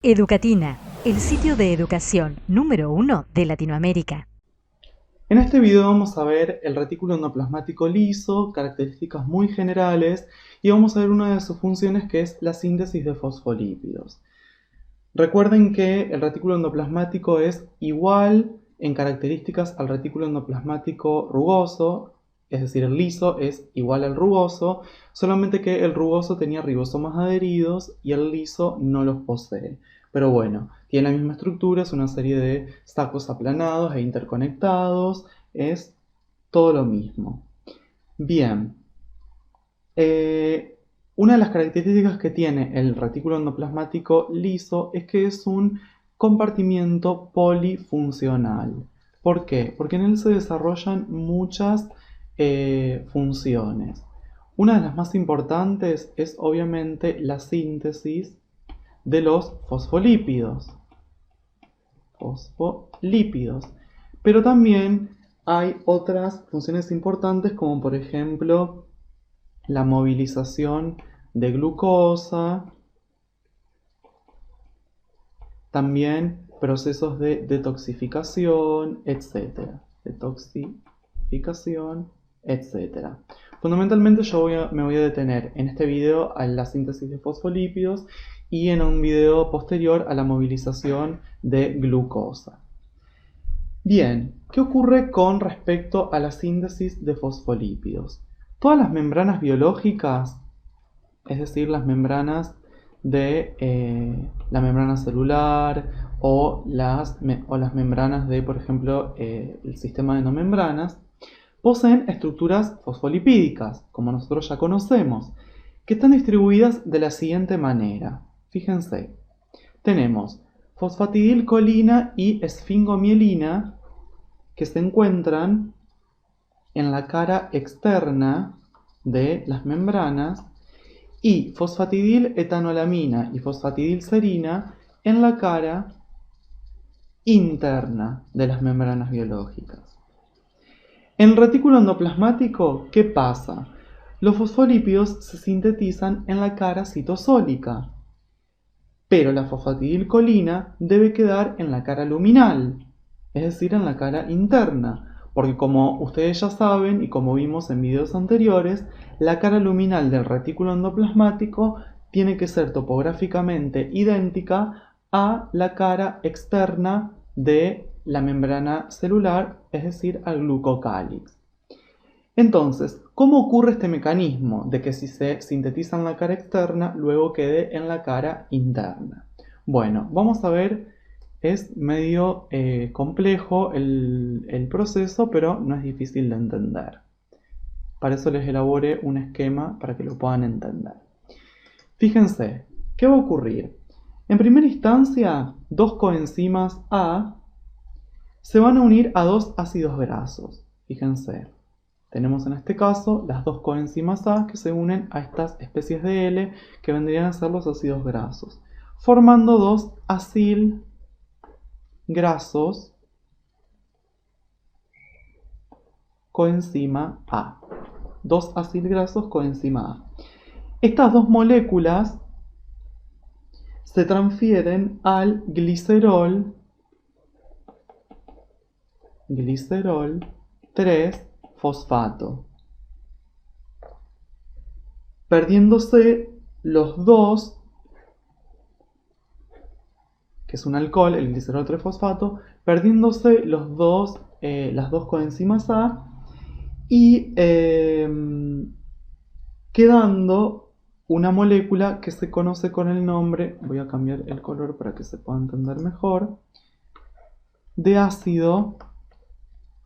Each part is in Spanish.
Educatina, el sitio de educación número 1 de Latinoamérica. En este video vamos a ver el retículo endoplasmático liso, características muy generales, y vamos a ver una de sus funciones que es la síntesis de fosfolípidos. Recuerden que el retículo endoplasmático es igual en características al retículo endoplasmático rugoso, es decir, el liso es igual al rugoso, solamente que el rugoso tenía ribosomas adheridos y el liso no los posee. Pero bueno, tiene la misma estructura, es una serie de sacos aplanados e interconectados, es todo lo mismo. Bien, una de las características que tiene el retículo endoplasmático liso es que es un compartimiento polifuncional. ¿Por qué? Porque en él se desarrollan muchas funciones. Una de las más importantes es obviamente la síntesis de los fosfolípidos. Pero también hay otras funciones importantes como por ejemplo la movilización de glucosa, también procesos de detoxificación, etc. Fundamentalmente me voy a detener en este video a la síntesis de fosfolípidos y en un video posterior a la movilización de glucosa. Bien, ¿qué ocurre con respecto a la síntesis de fosfolípidos? Todas las membranas biológicas, es decir, las membranas de la membrana celular o las membranas de, por ejemplo, el sistema de endomembranas, poseen estructuras fosfolipídicas, como nosotros ya conocemos, que están distribuidas de la siguiente manera. Fíjense, tenemos fosfatidilcolina y esfingomielina que se encuentran en la cara externa de las membranas y fosfatidil-etanolamina y fosfatidilserina en la cara interna de las membranas biológicas. En el retículo endoplasmático, ¿qué pasa? Los fosfolípidos se sintetizan en la cara citosólica, pero la fosfatidilcolina debe quedar en la cara luminal, es decir, en la cara interna, porque como ustedes ya saben y como vimos en videos anteriores, la cara luminal del retículo endoplasmático tiene que ser topográficamente idéntica a la cara externa de la membrana celular, es decir, al glucocálix. Entonces, ¿cómo ocurre este mecanismo de que si se sintetiza en la cara externa, luego quede en la cara interna? Bueno, vamos a ver, es medio complejo el proceso, pero no es difícil de entender. Para eso les elaboré un esquema para que lo puedan entender. Fíjense, ¿qué va a ocurrir? En primera instancia, dos coenzimas A se van a unir a dos ácidos grasos. Fíjense. Tenemos en este caso las dos coenzimas A que se unen a estas especies de L que vendrían a ser los ácidos grasos, formando dos acilgrasos coenzima A. Dos acilgrasos coenzima A. Estas dos moléculas se transfieren al glicerol 3-fosfato, perdiéndose los dos, que es un alcohol, el glicerol 3-fosfato, perdiéndose las dos coenzimas A y quedando una molécula que se conoce con el nombre, voy a cambiar el color para que se pueda entender mejor, de ácido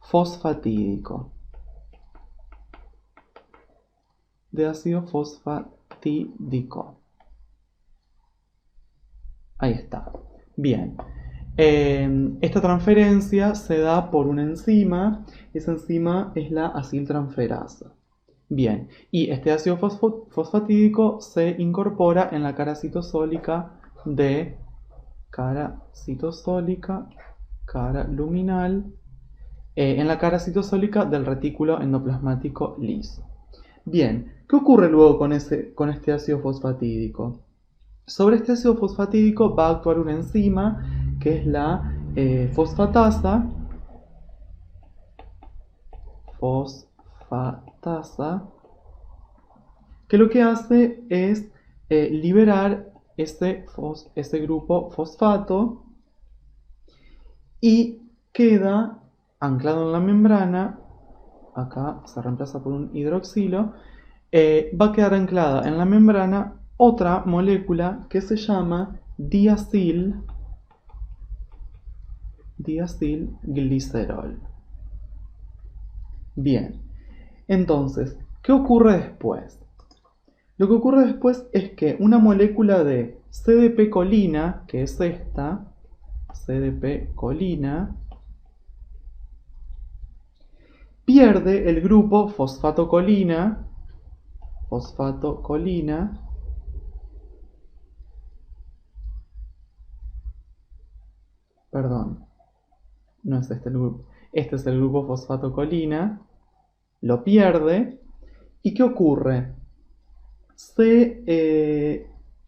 fosfatídico. Ahí está. Bien. Esta transferencia se da por una enzima. Esa enzima es la aciltransferasa. Bien. Y este ácido fosfatídico se incorpora en la cara citosólica cara luminal, en la cara citosólica del retículo endoplasmático liso. Bien, ¿qué ocurre luego con este ácido fosfatídico? Sobre este ácido fosfatídico va a actuar una enzima que es la fosfatasa, que lo que hace es liberar ese grupo fosfato y queda anclado en la membrana. Acá se reemplaza por un hidroxilo. Va a quedar anclada en la membrana otra molécula que se llama diacilglicerol. Bien, entonces, ¿qué ocurre después? Lo que ocurre después es que una molécula de CDP-colina, que es esta, CDP-colina, pierde el grupo fosfatocolina, perdón, no es este el grupo, este es el grupo fosfatocolina, lo pierde, ¿y qué ocurre?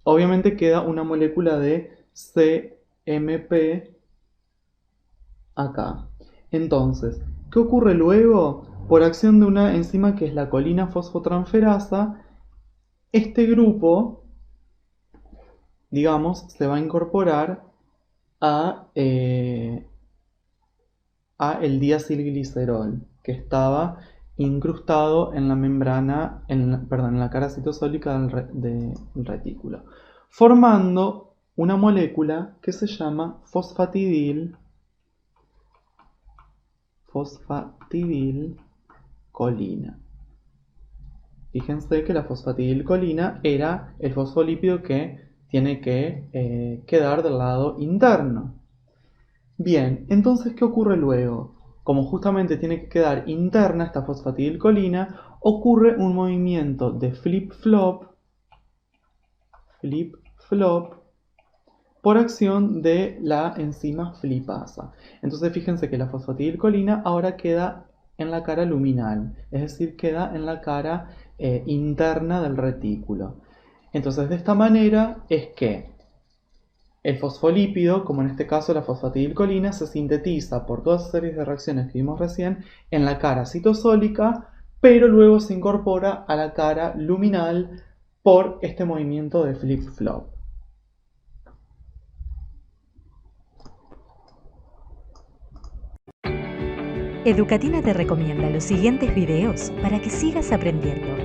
Obviamente queda una molécula de CMP acá. Entonces, ¿qué ocurre luego? Por acción de una enzima que es la colina fosfotransferasa, este grupo, digamos, se va a incorporar a el diacilglicerol, que estaba incrustado en la membrana, en la cara citosólica del retículo, formando una molécula que se llama fosfatidilcolina. Fíjense que la fosfatidilcolina era el fosfolípido que tiene que quedar del lado interno. Bien, entonces, ¿qué ocurre luego? Como justamente tiene que quedar interna esta fosfatidilcolina, ocurre un movimiento de flip-flop, por acción de la enzima flipasa. Entonces, fíjense que la fosfatidilcolina ahora queda en la cara luminal, es decir, queda en la cara interna del retículo. Entonces, de esta manera es que el fosfolípido, como en este caso la fosfatidilcolina, se sintetiza por todas las series de reacciones que vimos recién en la cara citosólica, pero luego se incorpora a la cara luminal por este movimiento de flip-flop. Educatina te recomienda los siguientes videos para que sigas aprendiendo.